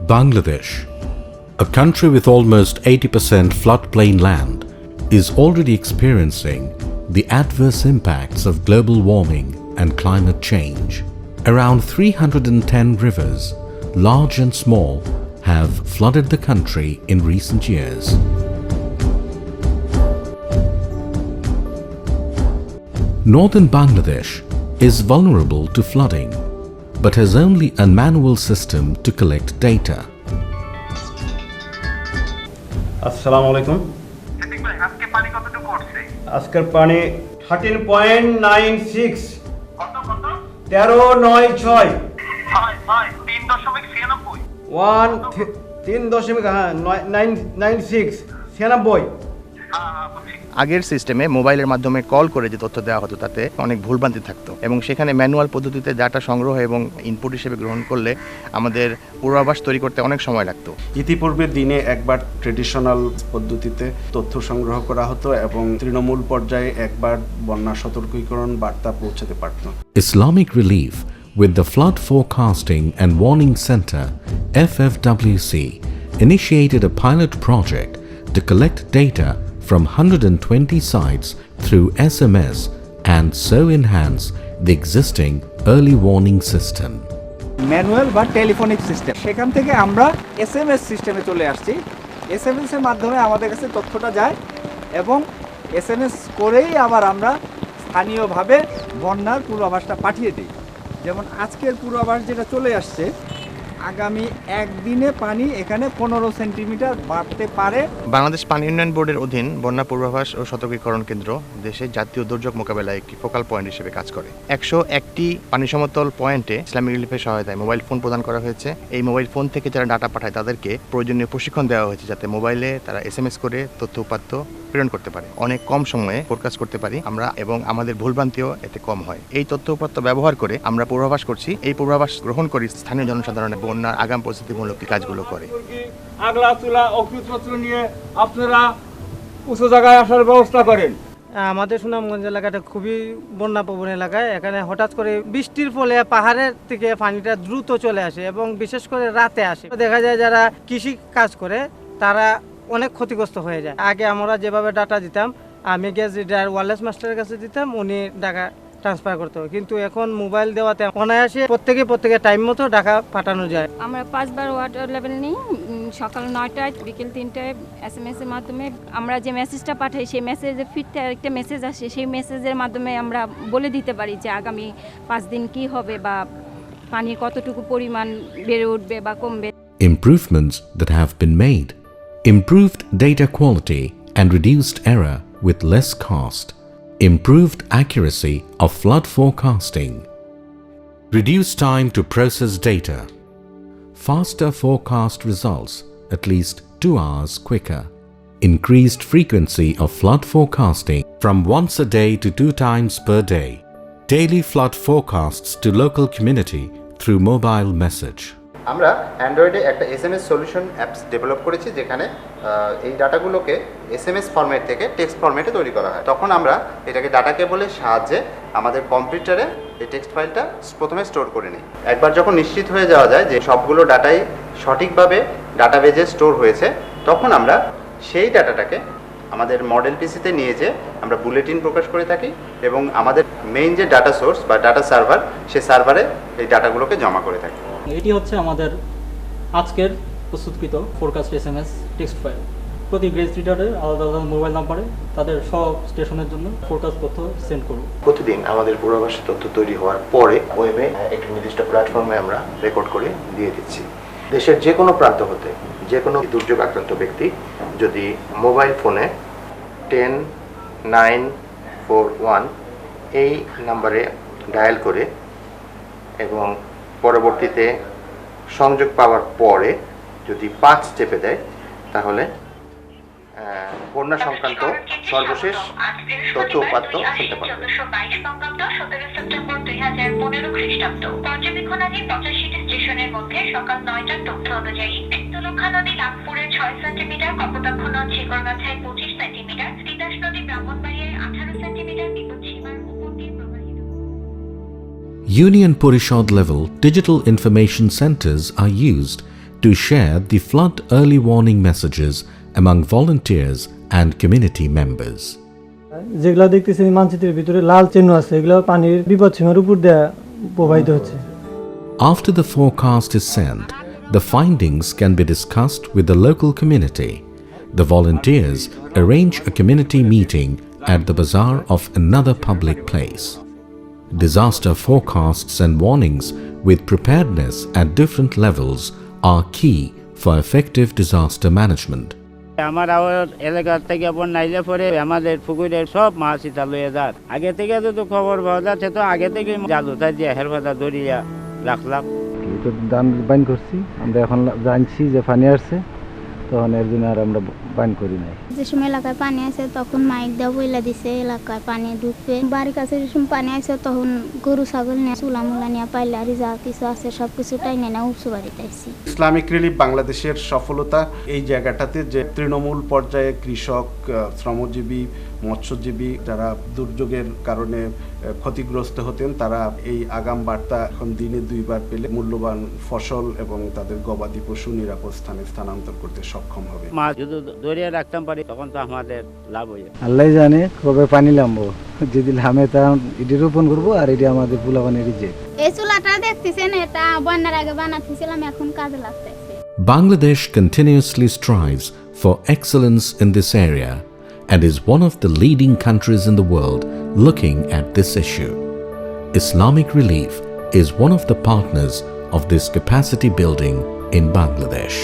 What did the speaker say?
Bangladesh, a country with almost 80% floodplain land, is already experiencing the adverse impacts of global warming and climate change. Around 310 rivers, large and small, have flooded the country in recent years. Northern Bangladesh is vulnerable to flooding, but has only a manual system to collect data. আসসালামু আলাইকুম। আজকে পানি কতটুকু উঠছে? আজকের পানি 13.96। কত কত? 13.96। 3.96 আগের সিস্টেমে মোবাইলের মাধ্যমে কল করে যে তথ্য দেওয়া হতো তাতে অনেক ভুলভ্রান্তি থাকতো এবং সেখানে ম্যানুয়াল পদ্ধতিতে ডাটা সংগ্রহ এবং ইনপুট হিসেবে গ্রহণ করলে আমাদের পূর্বাভাস তৈরি করতে অনেক সময় লাগতো। ইতিপূর্বে দিনে একবার ট্রেডিশনাল পদ্ধতিতে তথ্য সংগ্রহ করা হতো এবং তৃণমূল পর্যায়ে একবার বন্যা সতর্কীকরণ বার্তা পৌঁছাতে পারত। Islamic Relief with the Flood Forecasting and Warning Center (FFWC) initiated a pilot project to collect data from 120 sites through SMS and so enhance the existing early warning system. Manual বা টেলিফোনিক সিস্টেম, সেখান থেকে আমরা SMS সিস্টেমে চলে আসছি। SMS এর মাধ্যমে আমাদের কাছে তথ্যটা যায় এবং SMS করেই আবার আমরা স্থানীয়ভাবে বন্যার পূর্বাভাসটা পাঠিয়ে দিই। যেমন আজকের পূর্বাভাস যেটা চলে আসছে, আগামী একদিনে পানি এখানে 15 সেন্টিমিটার বাড়তে পারে। বাংলাদেশ পানি উন্নয়ন বোর্ডের অধীন বন্যা পূর্বাভাস ও সতর্কীকরণ কেন্দ্র দেশের জাতীয় দুর্যোগ মোকাবেলায় একটি ফোকাল পয়েন্ট হিসেবে কাজ করে। 101টি পানি সমতল পয়েন্টে ইসলামিক রিলিফের সহায়তায় মোবাইল ফোন প্রদান করা হয়েছে। এই মোবাইল ফোন থেকে যারা ডাটা পাঠায় তাদেরকে প্রয়োজনীয় প্রশিক্ষণ দেওয়া হয়েছে যাতে মোবাইলে তারা SMS করে তথ্য উপাত্ত প্রেরণ করতে পারে, অনেক কম সময়ে ফোরকাস্ট করতে পারি আমরা এবং আমাদের ভুলভ্রান্তিও এতে কম হয়। এই তথ্য উপাত্ত ব্যবহার করে আমরা পূর্বাভাস করছি। এই পূর্বাভাস গ্রহণ করি স্থানীয় জনসাধারণের বন্যার আগাম পরিস্থিতিমূলক কাজগুলো করে। আগলা চুলা ওষুধপত্র নিয়ে আপনারা উঁচু জায়গায় আসার ব্যবস্থা করেন। আমাদের সুনামগঞ্জ এলাকাটা খুবই বন্যাপ্রবণ এলাকায়। এখানে হঠাৎ করে বৃষ্টির ফলে পাহাড়ের থেকে পানিটা দ্রুত চলে আসে এবং বিশেষ করে রাতে আসে। দেখা যায় যারা কৃষি কাজ করে তারা অনেক ক্ষতিগ্রস্ত হয়ে যায়। আগে আমরা যেভাবে ডাটা দিতাম, আমি গ্যাস রিডার ওয়্যারলেস মাস্টারের কাছে দিতাম, উনি টাকা ট্রান্সফার করতে হবে, কিন্তু এখন মোবাইল দেওয়াতে অনায়াসে প্রত্যেকে টাইম মতো টাকা পাঠানো যায়। আমরা 5 বার ওয়াটার লেভেল নিই, সকাল 9টায় বিকেল 3টায় SMS এর মাধ্যমে আমরা যে মেসেজটা পাঠাই সেই মেসেজের ফিরতে একটা মেসেজ আসে, সেই মেসেজের মাধ্যমে আমরা বলে দিতে পারি যে আগামী 5 দিন কি হবে বা পানি কতটুকু পরিমাণ বেড়ে উঠবে বা কমবে। Improvements that have been made: improved data quality and reduced error with less cost, improved accuracy of flood forecasting, reduced time to process data, faster forecast results at least 2 hours quicker, increased frequency of flood forecasting from once a day to 2 times per day, daily flood forecasts to local community through mobile message. আমরা অ্যান্ড্রয়েডে একটা SMS solution apps develop করেছি যেখানে এই ডাটাগুলোকে SMS format থেকে text ফরম্যাটে তৈরি করা হয়। তখন আমরা এটাকে ডাটা কেবলের সাহায্যে আমাদের কম্পিউটারে এই টেক্সট ফাইলটা প্রথমে স্টোর করে নিই। একবার যখন নিশ্চিত হয়ে যাওয়া যায় যে সবগুলো ডাটাই সঠিকভাবে ডাটাবেজে স্টোর হয়েছে, তখন আমরা সেই ডাটাটাকে আমাদের মডেল পিসিতে নিয়ে যেয়ে আমরা বুলেটিন প্রকাশ করে থাকি এবং আমাদের মেইন যে ডাটা সোর্স বা ডাটা সার্ভার, সেই সার্ভারে এই ডাটাগুলোকে জমা করে থাকি। এটি হচ্ছে আমাদের আজকের প্রস্তুতকৃত ফোরকাস্ট SMS টেক্সট ফাইল। প্রতি গ্রেজ রিডারের আলাদা আলাদা মোবাইল নাম্বারে তাদের সব স্টেশনের জন্য ফোরকাস্ট তথ্য সেন্ড করব। প্রতিদিন আমাদের পূর্বাভাস তথ্য তৈরি হওয়ার পরে ওয়েবে একটি নির্দিষ্ট প্ল্যাটফর্মে আমরা রেকর্ড করে দিয়ে দিচ্ছি। দেশের যে কোনো প্রান্ত হতে যে কোনো দুর্যোগ আক্রান্ত ব্যক্তি যদি মোবাইল ফোনে 10941 এই নাম্বারে ডায়াল করে এবং পরবর্তীতে সংযোগ পাওয়ার পরে যদি 5 চেপে দেয় তাহলে বন্যা সংক্রান্ত সর্বশেষ তথ্য উপাত্ত শুনতে পারবে। 17 সেপ্টেম্বর 2015 খ্রিস্টাব্দ পর্যবেক্ষণাধীন 85টি স্টেশনের মধ্যে সকাল 9টার তথ্য অনুযায়ী তুলক্ষা নদী নাগপুরে 6 সেন্টিমিটার, কপোতাক্ষ নদ শেকড়গাছায় 25 সেন্টিমিটার, তিতাস নদী ব্রাহ্মণবাড়িয়ায় Union Purishad level digital information centers are used to share the flood early warning messages among volunteers and community members. যেগুলো দেখতেছি মানচিত্রের ভিতরে লাল চিহ্ন আছে এগুলো পানির বিপদসীমার উপর দিয়ে প্রবাহিত হচ্ছে। After the forecast is sent, the findings can be discussed with the local community. The volunteers arrange a community meeting at the bazaar of another public place. Disaster forecasts and warnings with preparedness at different levels are key for effective disaster management. আমার এলাকার থেকে বন্যাইলে পরে আমাদের পুকুরের সব মাছ ইতা লয়ে যার আগে থেকে যদি খবর পাওয়া যাচ্ছে তো আগে থেকে জালুতা দিয়ে হেরফাদা দরিয়া রাখলাম। তো ধান বাইন করছি আমরা এখন জানছি যে পানি আসছে তখন এর জন্য আর আমরা বাইন করি নাই। যে সময় এলাকায় পানি আসে তখন মাইক দেওয়া বইলা দিছে এলাকায় পানি ঢুকবে বাড়ির কাছে যে সময় পানি আসে তখন গরু ছাগল নিয়ে চুলা মুলা নিয়ে পাইলে আর যা কিছু আছে সব কিছু টাইনে না উঁচু বাড়িতে আসছি। ইসলামিক রিলিফ বাংলাদেশের সফলতা এই জায়গাটাতে যে তৃণমূল পর্যায়ে কৃষক, শ্রমজীবী, মৎস্যজীবী যারা দুর্যোগের কারণে ক্ষতিগ্রস্ত হতেন তারা এই আগাম বার্তা এখন দিনে 2 বার পেলে মূল্যবান ফসল এবং তাদের গবাদি পশু নিরাপদ স্থানে স্থানান্তর করতে সক্ষম হবে। মাছ যদি দরিয়া রাখতাম পারি তখন তো আমাদের লাভ হয়ে। আল্লাহ জানে কবে পানি নামবো, যদি নামে তা এটি রোপণ করবো আর এটি আমাদের পোলাপানের যে। এই চুলাটা দেখতেছেন এটা বন্যার আগে বানাতেছিলাম এখন কাজে লাগতেছে। Bangladesh continuously strives for excellence in this area and is one of the leading countries in the world looking at this issue. Islamic Relief is one of the partners of this capacity building in Bangladesh.